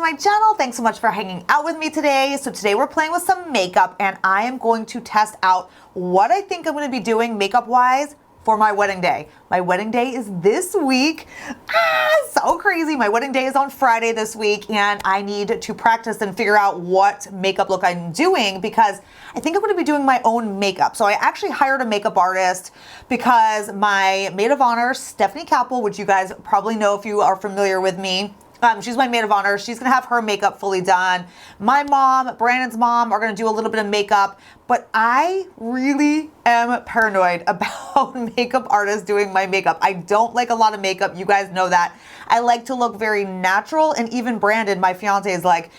my channel. Thanks so much for hanging out with me today. So today we're playing with some makeup and I am going to test out what I think I'm going to be doing makeup wise for my wedding day. My wedding day is this week. So crazy. My wedding day is on Friday this week and I need to practice and figure out what makeup look I'm doing because I think I'm going to be doing my own makeup. So I actually hired a makeup artist because my maid of honor, Stephanie Capel, which you guys probably know if you are familiar with me, she's my maid of honor. She's going to have her makeup fully done. My mom, Brandon's mom are going to do a little bit of makeup, but I really am paranoid about makeup artists doing my makeup. I don't like a lot of makeup. You guys know that. I like to look very natural, and even Brandon, my fiance, is like,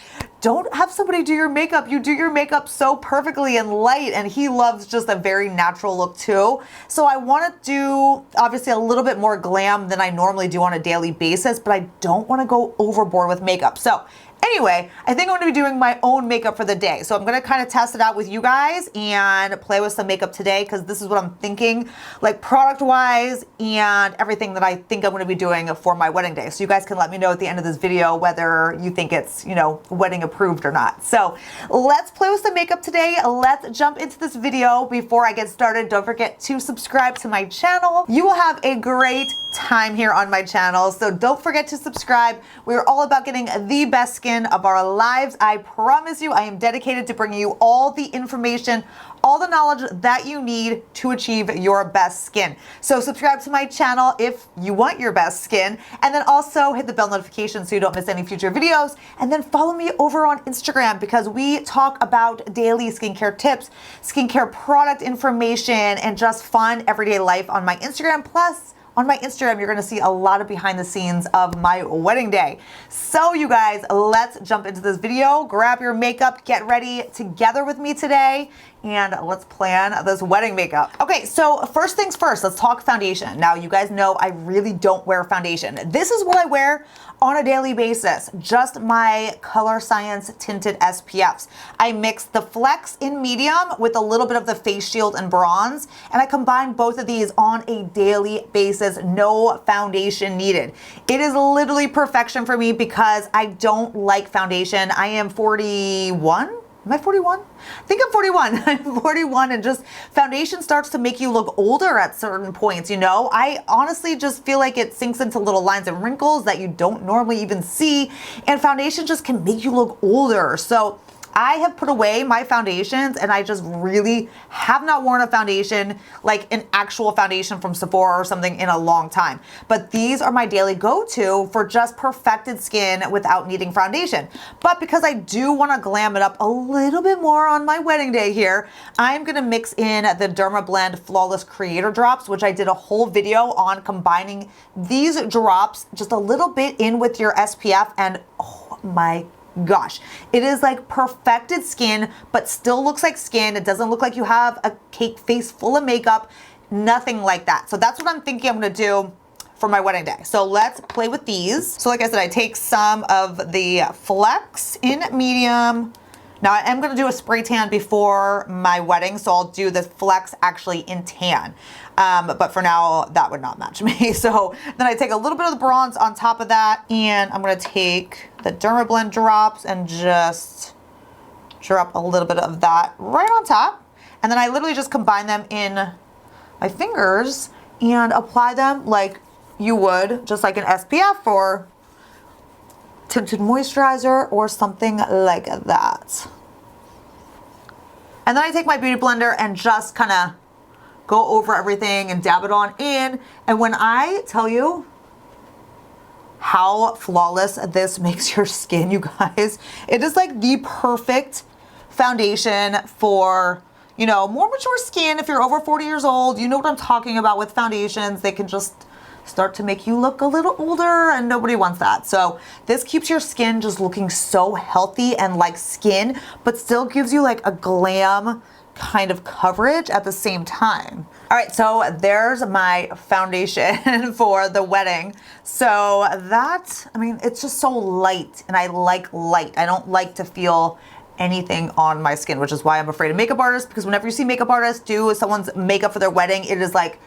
don't have somebody do your makeup. You do your makeup so perfectly and light, and he loves just a very natural look too. So I want to do obviously a little bit more glam than I normally do on a daily basis, but I don't want to go overboard with makeup. So anyway, I think I'm going to be doing my own makeup for the day. So I'm going to kind of test it out with you guys and play with some makeup today because this is what I'm thinking, like product wise and everything that I think I'm going to be doing for my wedding day. So you guys can let me know at the end of this video whether you think it's, you know, wedding approved or not. So let's play with some makeup today. Let's jump into this video. Before I get started, don't forget to subscribe to my channel. You will have a great time here on my channel. So don't forget to subscribe. We're all about getting the best skin of our lives. I promise you, I am dedicated to bringing you all the information, all the knowledge that you need to achieve your best skin. So subscribe to my channel if you want your best skin, and then also hit the bell notification so you don't miss any future videos, and then follow me over on Instagram because we talk about daily skincare tips, skincare product information, and just fun everyday life on my Instagram. Plus, on my Instagram, you're gonna see a lot of behind the scenes of my wedding day. So you guys, let's jump into this video. Grab your makeup, get ready together with me today, and let's plan this wedding makeup. Okay, so first things first, let's talk foundation. Now, you guys know I really don't wear foundation. This is what I wear on a daily basis, just my Color Science tinted SPFs. I mix the Flex in medium with a little bit of the Face Shield and bronze, and I combine both of these on a daily basis, no foundation needed. It is literally perfection for me because I don't like foundation. I am 41. Am I 41? I think I'm 41. I'm 41 and just foundation starts to make you look older at certain points, you know? I honestly just feel like it sinks into little lines and wrinkles that you don't normally even see, and foundation just can make you look older. So I have put away my foundations and I just really have not worn a foundation, like an actual foundation from Sephora or something, in a long time. But these are my daily go-to for just perfected skin without needing foundation. But because I do want to glam it up a little bit more on my wedding day here, I'm going to mix in the Dermablend Flawless Creator Drops, which I did a whole video on combining these drops just a little bit in with your SPF, and oh my gosh, it is like perfected skin, but still looks like skin. It doesn't look like you have a cake face full of makeup, nothing like that. So that's what I'm thinking I'm gonna do for my wedding day. So let's play with these. So like I said, I take some of the Flex in medium. Now I am gonna do a spray tan before my wedding, so I'll do the Flex actually in tan. But for now, that would not match me. So then I take a little bit of the bronze on top of that, and I'm gonna take the Dermablend drops and just drop a little bit of that right on top. And then I literally just combine them in my fingers and apply them like you would just like an SPF or tinted moisturizer or something like that. And then I take my beauty blender and just kind of go over everything and dab it on in. And when I tell you how flawless this makes your skin, you guys, it is like the perfect foundation for, you know, more mature skin. If you're over 40 years old, you know what I'm talking about with foundations. They can just start to make you look a little older, and nobody wants that. So this keeps your skin just looking so healthy and like skin, but still gives you like a glam kind of coverage at the same time. All right, so there's my foundation for the wedding. So that, I mean, it's just so light, and I like light. I don't like to feel anything on my skin, which is why I'm afraid of makeup artists, because whenever you see makeup artists do someone's makeup for their wedding, it is like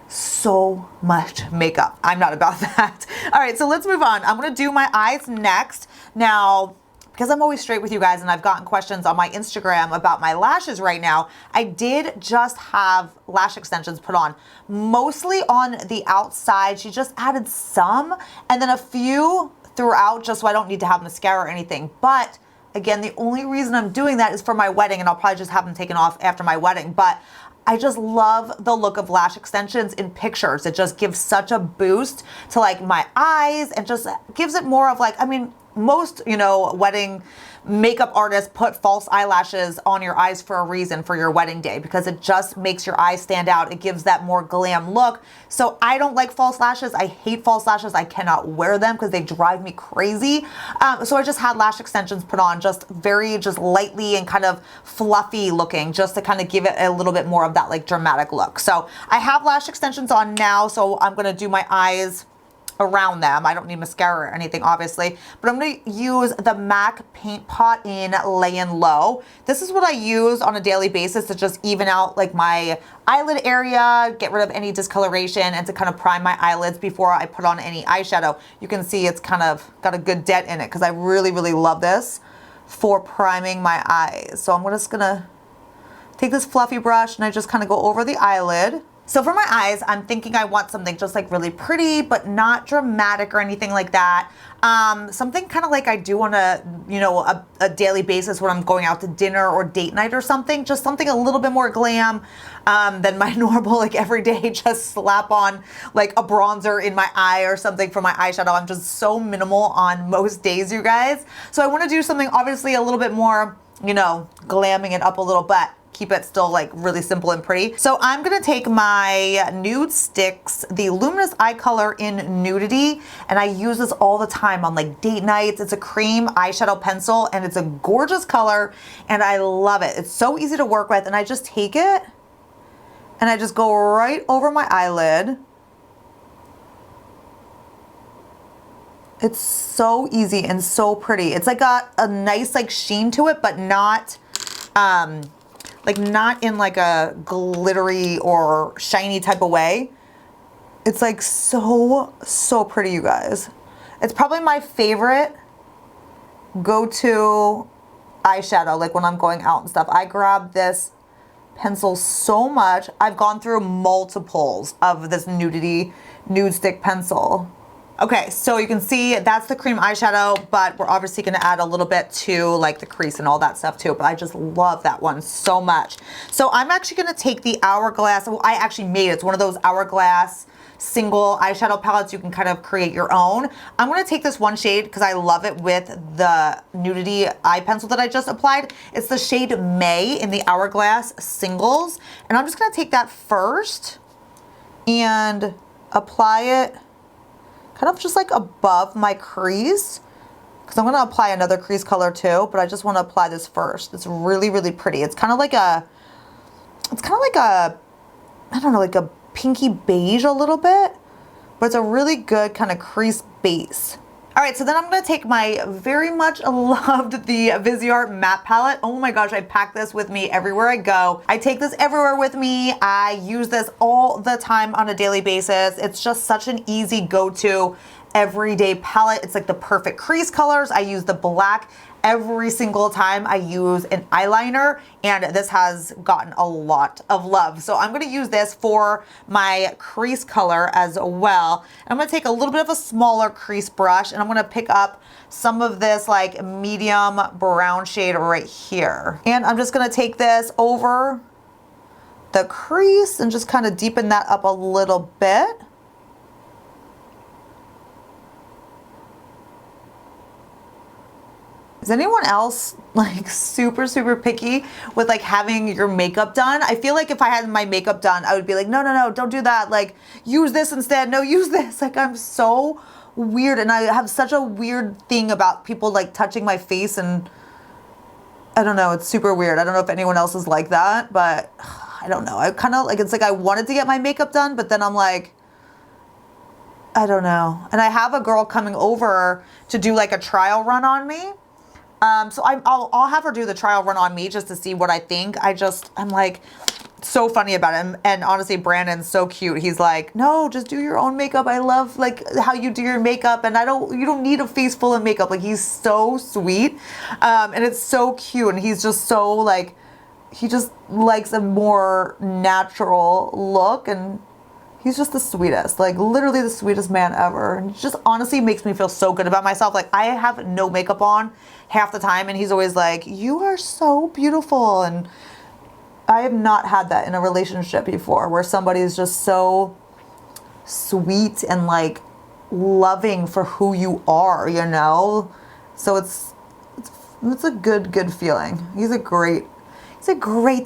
so much makeup. I'm not about that. All right, so let's move on. I'm gonna do my eyes next. Now, because I'm always straight with you guys and I've gotten questions on my Instagram about my lashes right now, I did just have lash extensions put on, mostly on the outside. She just added some and then a few throughout just so I don't need to have mascara or anything. But again, the only reason I'm doing that is for my wedding, and I'll probably just have them taken off after my wedding. But I just love the look of lash extensions in pictures. It just gives such a boost to like my eyes and just gives it more of like, I mean, most, you know, wedding makeup artists put false eyelashes on your eyes for a reason for your wedding day, because it just makes your eyes stand out. It gives that more glam look. So I don't like false lashes. I hate false lashes. I cannot wear them because they drive me crazy. So I just had lash extensions put on, just lightly and kind of fluffy looking, just to kind of give it a little bit more of that like dramatic look. So I have lash extensions on now, so I'm gonna do my eyes around them. I don't need mascara or anything, obviously, but I'm going to use the MAC Paint Pot in Layin' Low. This is what I use on a daily basis to just even out like my eyelid area, get rid of any discoloration, and to kind of prime my eyelids before I put on any eyeshadow. You can see it's kind of got a good dent in it because I really, really love this for priming my eyes. So I'm just going to take this fluffy brush and I just kind of go over the eyelid. So for my eyes, I'm thinking I want something just like really pretty, but not dramatic or anything like that. Something kind of like I do on a, you know, a daily basis when I'm going out to dinner or date night or something. Just something a little bit more glam than my normal, like everyday, just slap on like a bronzer in my eye or something for my eyeshadow. I'm just so minimal on most days, you guys. So I want to do something obviously a little bit more, you know, glamming it up a little bit. Keep it still like really simple and pretty. So I'm gonna take my Nude Sticks, the Luminous Eye Color in Nudity, and I use this all the time on like date nights. It's a cream eyeshadow pencil and it's a gorgeous color and I love it. It's so easy to work with, and I just take it and I just go right over my eyelid. It's so easy and so pretty. It's like got a nice like sheen to it, but not like not in like a glittery or shiny type of way. It's like so pretty, you guys. It's probably my favorite go-to eyeshadow, like when I'm going out and stuff. I grab this pencil so much. I've gone through multiples of this Nude Stick pencil. Okay, so you can see that's the cream eyeshadow, but we're obviously gonna add a little bit to like the crease and all that stuff too, but I just love that one so much. So I'm actually gonna take the Hourglass, well, I actually made it. It's one of those Hourglass single eyeshadow palettes. You can kind of create your own. I'm gonna take this one shade because I love it with the Nudity eye pencil that I just applied. It's the shade May in the Hourglass Singles. And I'm just gonna take that first and apply it kind of just like above my crease, because I'm gonna apply another crease color too, but I just wanna apply this first. It's really, really pretty. It's kind of like a, I don't know, like a pinky beige a little bit, but it's a really good kind of crease base. All right, so then I'm gonna take my very much loved the Viseart matte palette. Oh my gosh, I pack this with me everywhere I go. I take this everywhere with me. I use this all the time on a daily basis. It's just such an easy go-to everyday palette. It's like the perfect crease colors. I use the black every single time I use an eyeliner, and this has gotten a lot of love. So I'm gonna use this for my crease color as well. I'm gonna take a little bit of a smaller crease brush and I'm gonna pick up some of this like medium brown shade right here. And I'm just gonna take this over the crease and just kind of deepen that up a little bit. Is anyone else like super picky with like having your makeup done? I feel like if I had my makeup done, I would be like, no, don't do that. Like use this instead. No, use this. Like I'm so weird, and I have such a weird thing about people like touching my face, and I don't know, it's super weird. I don't know if anyone else is like that, but I don't know. I kind of like, it's like I wanted to get my makeup done, but then I'm like, I don't know. And I have a girl coming over to do like a trial run on me. So I'll have her do the trial run on me just to see what I think. I'm like, so funny about him. And honestly, Brandon's so cute. He's like, no, just do your own makeup. I love like how you do your makeup, and you don't need a face full of makeup. Like, he's so sweet. And it's so cute. And he's just so like, he just likes a more natural look, and he's just the sweetest, like literally the sweetest man ever. And it just honestly makes me feel so good about myself. Like, I have no makeup on half the time, and he's always like, you are so beautiful. And I have not had that in a relationship before, where somebody is just so sweet and like loving for who you are, you know? So it's a good feeling. He's a great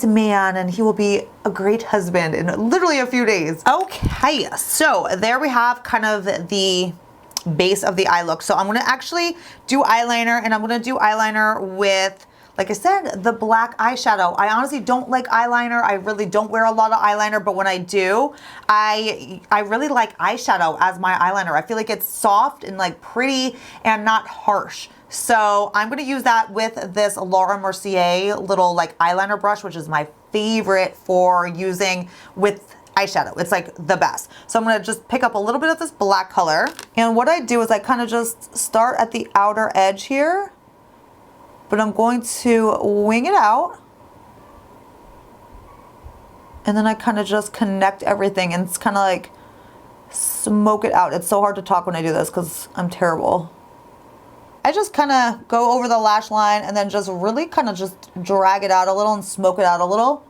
man, and he will be a great husband in literally a few days. Okay, so there we have kind of the base of the eye look. So I'm gonna actually do eyeliner, and I'm gonna do eyeliner with, like I said, the black eyeshadow. I honestly don't like eyeliner. I really don't wear a lot of eyeliner, but when I do, I really like eyeshadow as my eyeliner. I feel like it's soft and like pretty and not harsh. So I'm gonna use that with this Laura Mercier little like eyeliner brush, which is my favorite for using with eyeshadow. It's like the best. So I'm gonna just pick up a little bit of this black color. And what I do is I kind of just start at the outer edge here, but I'm going to wing it out. And then I kind of just connect everything, and it's kind of like smoke it out. It's so hard to talk when I do this because I'm terrible. I just kind of go over the lash line and then just really kind of just drag it out a little and smoke it out a little.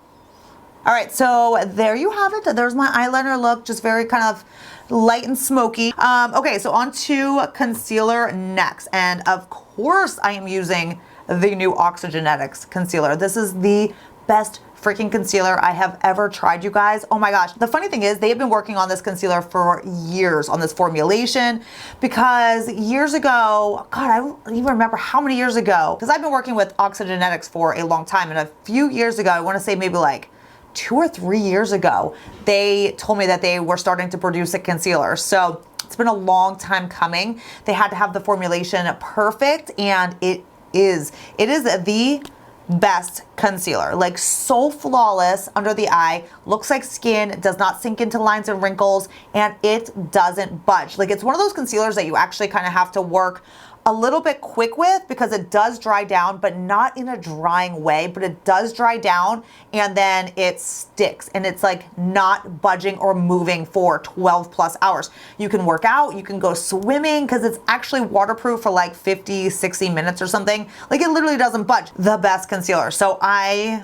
All right, so there you have it. There's my eyeliner look, just very kind of light and smoky. Okay, so on to concealer next. And of course I am using the new Oxygenetics concealer. This is the best freaking concealer I have ever tried, you guys. Oh my gosh. The funny thing is, they have been working on this concealer for years, on this formulation, because years ago, God, I don't even remember how many years ago, because I've been working with Oxygenetics for a long time, and a few years ago, I want to say maybe like 2 or 3 years ago, they told me that they were starting to produce a concealer. So it's been a long time coming. They had to have the formulation perfect, and it is the best concealer. Like, so flawless under the eye, looks like skin, does not sink into lines and wrinkles, and it doesn't budge. Like, it's one of those concealers that you actually kind of have to work a little bit quick with, because it does dry down, but not in a drying way, but it does dry down and then it sticks, and it's like not budging or moving for 12 plus hours. You can work out, you can go swimming, because it's actually waterproof for like 50, 60 minutes or something. Like, it literally doesn't budge. The best concealer. So I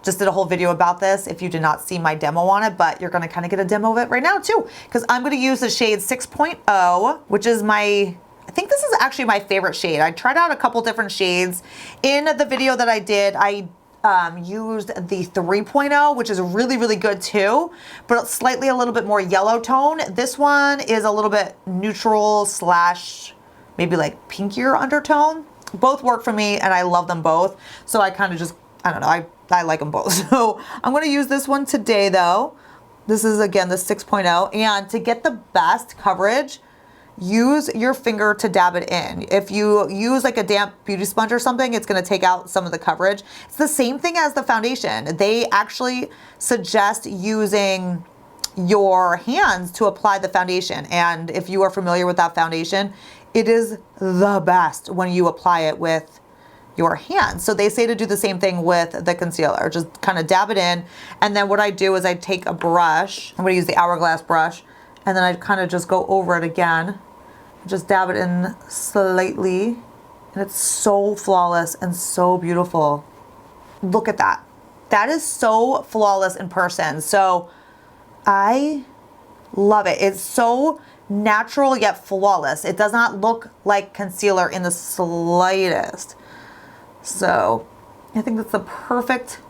just did a whole video about this if you did not see my demo on it, but you're gonna kind of get a demo of it right now too, because I'm gonna use the shade 6.0, which is I think this is actually my favorite shade. I tried out a couple different shades. In the video that I did, I used the 3.0, which is really, really good too, but slightly a little bit more yellow tone. This one is a little bit neutral slash maybe like pinkier undertone. Both work for me, and I love them both. So I kind of just, I don't know, I like them both. So I'm gonna use this one today though. This is again the 6.0, and to get the best coverage, use your finger to dab it in. If you use like a damp beauty sponge or something, it's gonna take out some of the coverage. It's the same thing as the foundation. They actually suggest using your hands to apply the foundation. And if you are familiar with that foundation, it is the best when you apply it with your hands. So they say to do the same thing with the concealer. Just kind of dab it in. And then what I do is I take a brush. I'm gonna use the Hourglass brush. And then I kind of just go over it again. Just dab it in slightly, and it's so flawless and so beautiful. Look at that. That is so flawless in person. So I love it. It's so natural yet flawless. It does not look like concealer in the slightest. So I think that's the perfect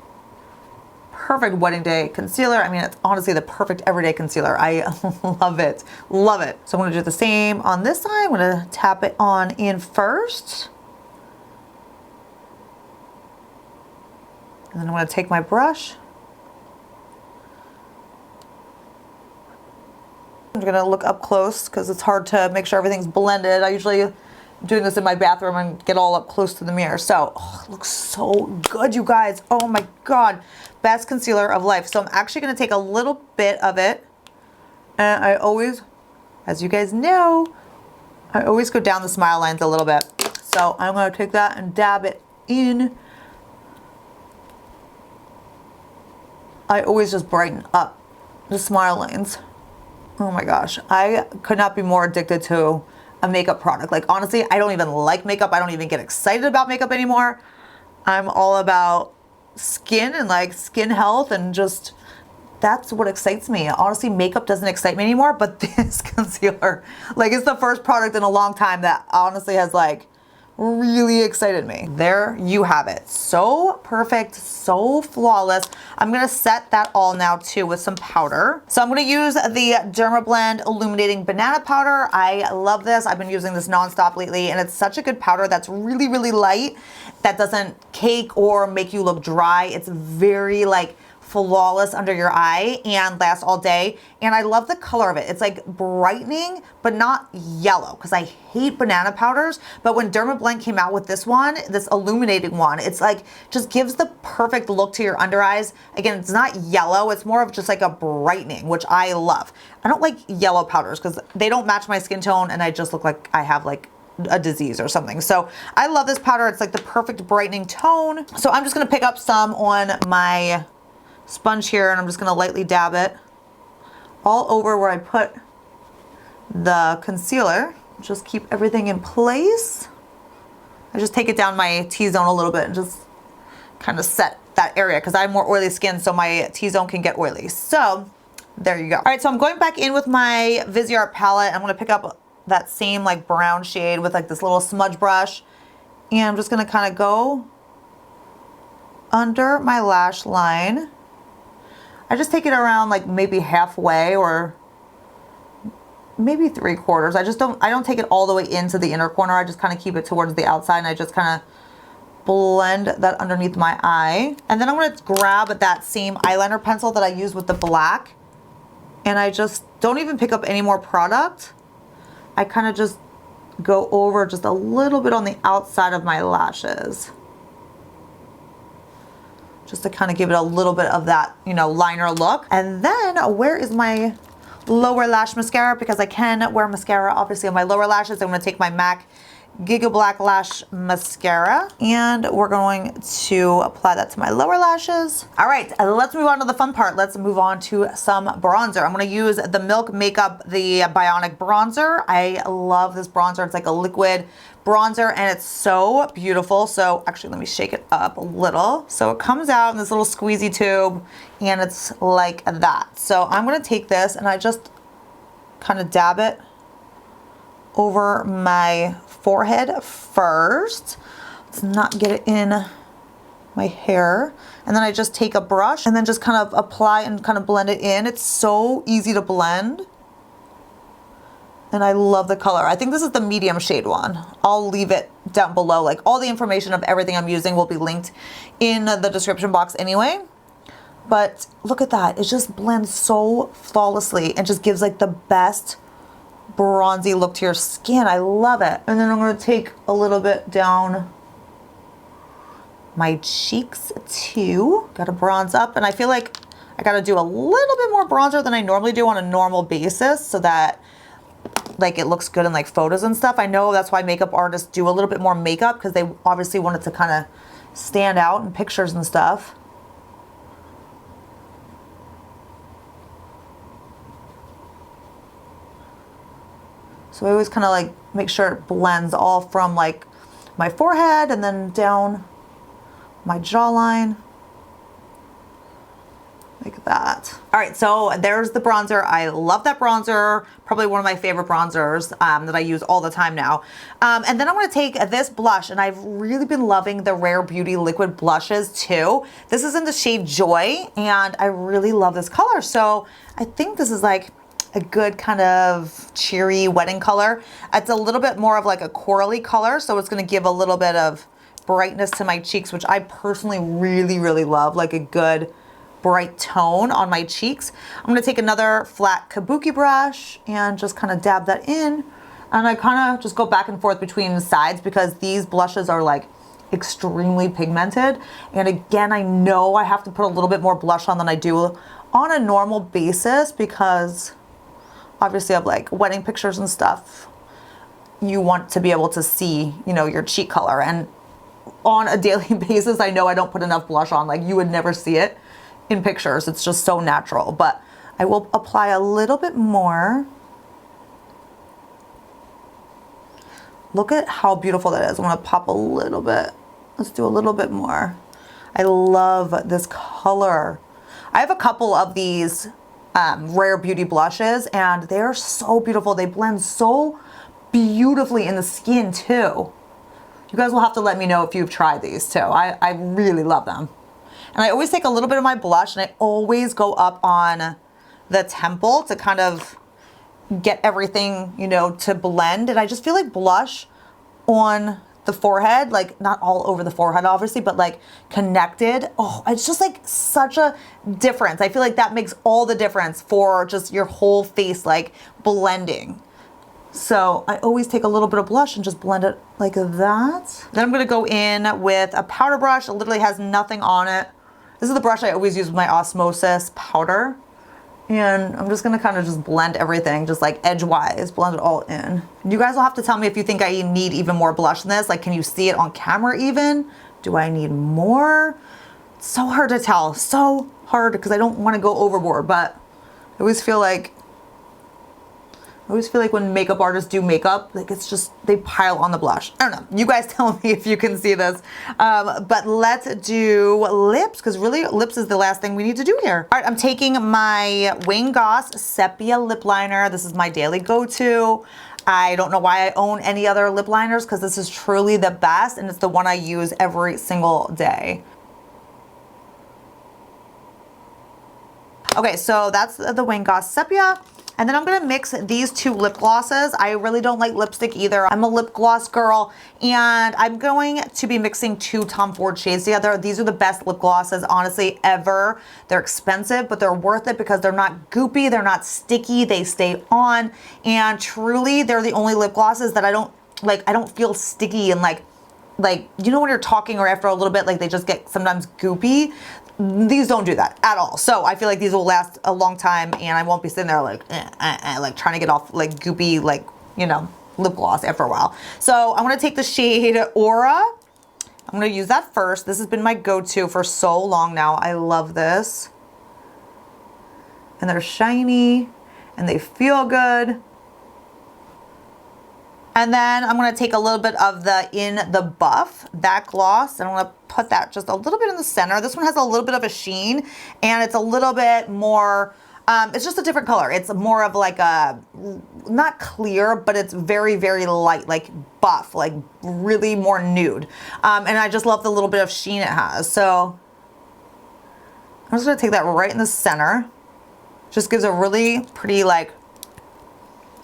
wedding day concealer. I mean, it's honestly the perfect everyday concealer. I love it. Love it. So I'm going to do the same on this side. I'm going to tap it on in first. And then I'm going to take my brush. I'm going to look up close because it's hard to make sure everything's blended. I usually I'm doing this in my bathroom and get all up close to the mirror. So, oh, it looks so good, you guys. Oh my God. Best concealer of life. So I'm actually going to take a little bit of it. And I always, as you guys know, I always go down the smile lines a little bit. So I'm going to take that and dab it in. I always just brighten up the smile lines. Oh my gosh. I could not be more addicted to a makeup product. Like honestly, I don't even like makeup. I don't even get excited about makeup anymore. I'm all about skin and like skin health and just that's what excites me. Honestly, makeup doesn't excite me anymore, but this concealer, like it's the first product in a long time that honestly has like really excited me. There you have it. So perfect, so flawless. I'm gonna set that all now too with some powder. So I'm gonna use the Dermablend Illuminating Banana Powder. I love this. I've been using this nonstop lately and it's such a good powder that's really, really light, that doesn't cake or make you look dry. It's very like flawless under your eye and lasts all day. And I love the color of it. It's like brightening, but not yellow, because I hate banana powders. But when Dermablend came out with this one, this illuminating one, it's like just gives the perfect look to your under eyes. Again, it's not yellow. It's more of just like a brightening, which I love. I don't like yellow powders because they don't match my skin tone and I just look like I have like a disease or something. So I love this powder. It's like the perfect brightening tone. So I'm just going to pick up some on my sponge here and I'm just going to lightly dab it all over where I put the concealer. Just keep everything in place. I just take it down my T-zone a little bit and just kind of set that area because I have more oily skin, so my T-zone can get oily. So there you go. All right, so I'm going back in with my Viseart palette. I'm going to pick up that same like brown shade with like this little smudge brush, and I'm just going to kind of go under my lash line. I just take it around like maybe halfway or maybe 3/4. I don't take it all the way into the inner corner. I just kind of keep it towards the outside and I just kind of blend that underneath my eye. And then I'm going to grab that same eyeliner pencil that I used with the black, and I just don't even pick up any more product. I kind of just go over just a little bit on the outside of my lashes, just to kind of give it a little bit of that, you know, liner look. And then where is my lower lash mascara? Because I can wear mascara obviously on my lower lashes. I'm going to take my MAC Giga Black Lash Mascara and we're going to apply that to my lower lashes. All right, let's move on to the fun part. Let's move on to some bronzer. I'm going to use the Milk Makeup, the Bionic Bronzer. I love this bronzer. It's like a liquid bronzer and it's so beautiful. So actually let me shake it up a little. So it comes out in this little squeezy tube and it's like that. So I'm going to take this and I just kind of dab it over my forehead first. Let's not get it in my hair. And then I just take a brush and then just kind of apply and kind of blend it in. It's so easy to blend. And I love the color. I think this is the medium shade one. I'll leave it down below. Like all the information of everything I'm using will be linked in the description box anyway. But look at that. It just blends so flawlessly and just gives like the best bronzy look to your skin. I love it. And then I'm going to take a little bit down my cheeks too. Got to bronze up, and I feel like I got to do a little bit more bronzer than I normally do on a normal basis so that like it looks good in like photos and stuff. I know that's why makeup artists do a little bit more makeup, because they obviously want it to kind of stand out in pictures and stuff. So I always kind of like make sure it blends all from like my forehead and then down my jawline. Like that. All right, so there's the bronzer. I love that bronzer. Probably one of my favorite bronzers that I use all the time now. And then I'm gonna take this blush, and I've really been loving the Rare Beauty liquid blushes too. This is in the shade Joy, and I really love this color. So I think this is like a good kind of cheery wedding color. It's a little bit more of like a corally color, so it's gonna give a little bit of brightness to my cheeks, which I personally really, really love, like a good bright tone on my cheeks. I'm gonna take another flat kabuki brush and just kind of dab that in. And I kind of just go back and forth between the sides because these blushes are like extremely pigmented. And again, I know I have to put a little bit more blush on than I do on a normal basis because obviously of like wedding pictures and stuff, you want to be able to see, you know, your cheek color. And on a daily basis, I know I don't put enough blush on. Like you would never see it in pictures. It's just so natural, but I will apply a little bit more. Look at how beautiful that is. I'm gonna pop a little bit. Let's do a little bit more. I love this color. I have a couple of these Rare Beauty blushes and they're so beautiful. They blend so beautifully in the skin too. You guys will have to let me know if you've tried these too. I really love them. And I always take a little bit of my blush and I always go up on the temple to kind of get everything, you know, to blend. And I just feel like blush on the forehead, like not all over the forehead obviously, but like connected. Oh, it's just like such a difference. I feel like that makes all the difference for just your whole face like blending. So I always take a little bit of blush and just blend it like that. Then I'm gonna go in with a powder brush. It literally has nothing on it. This is the brush I always use with my Osmosis powder. And I'm just gonna kind of just blend everything, just like edgewise, blend it all in. You guys will have to tell me if you think I need even more blush than this. Like, can you see it on camera even? Do I need more? It's so hard to tell, so hard because I don't wanna go overboard, but I always feel like when makeup artists do makeup, like it's just, they pile on the blush. I don't know, you guys tell me if you can see this. But let's do lips, because really lips is the last thing we need to do here. All right, I'm taking my Wayne Goss Sepia lip liner. This is my daily go-to. I don't know why I own any other lip liners because this is truly the best and it's the one I use every single day. Okay, so that's the Wayne Goss Sepia. And then I'm gonna mix these two lip glosses. I really don't like lipstick either. I'm a lip gloss girl, and I'm going to be mixing two Tom Ford shades together. These are the best lip glosses, honestly, ever. They're expensive, but they're worth it because they're not goopy, they're not sticky, they stay on, and truly, they're the only lip glosses that I don't feel sticky and like, you know when you're talking or after a little bit, like they just get sometimes goopy. These don't do that at all. So I feel like these will last a long time and I won't be sitting there like, like trying to get off like goopy, like, you know, lip gloss after a while. So I'm gonna take the shade Aura. I'm gonna use that first. This has been my go-to for so long now. I love this. And they're shiny and they feel good. And then I'm gonna take a little bit of the In the Buff, that gloss, and I'm gonna put that just a little bit in the center. This one has a little bit of a sheen, and it's a little bit more, it's just a different color. It's more of like a, not clear, but it's very, very light, like buff, like really more nude. And I just love the little bit of sheen it has. So I'm just gonna take that right in the center. Just gives a really pretty like,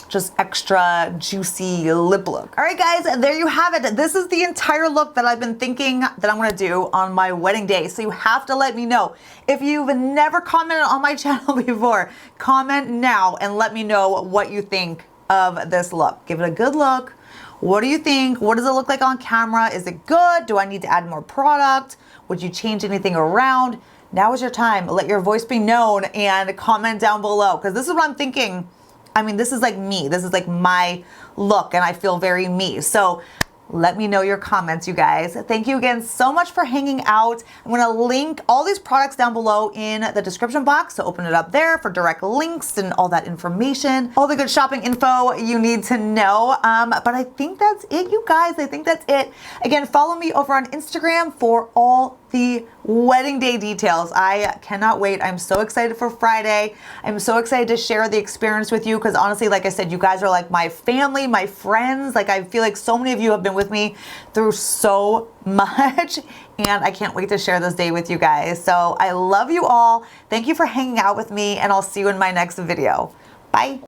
just extra juicy lip look. All right guys, there you have it. This is the entire look that I've been thinking that I'm gonna do on my wedding day. So you have to let me know. If you've never commented on my channel before, comment now and let me know what you think of this look. Give it a good look. What do you think? What does it look like on camera? Is it good? Do I need to add more product? Would you change anything around? Now is your time. Let your voice be known and comment down below because this is what I'm thinking. I mean, this is like me. This is like my look and I feel very me. So let me know your comments, you guys. Thank you again so much for hanging out. I'm gonna link all these products down below in the description box. So open it up there for direct links and all that information, all the good shopping info you need to know. But I think that's it, you guys. I think that's it. Again, follow me over on Instagram for all the wedding day details. I cannot wait. I'm so excited for Friday. I'm so excited to share the experience with you because honestly, like I said, you guys are like my family, my friends. Like I feel like so many of you have been with me through so much and I can't wait to share this day with you guys. So I love you all. Thank you for hanging out with me and I'll see you in my next video. Bye.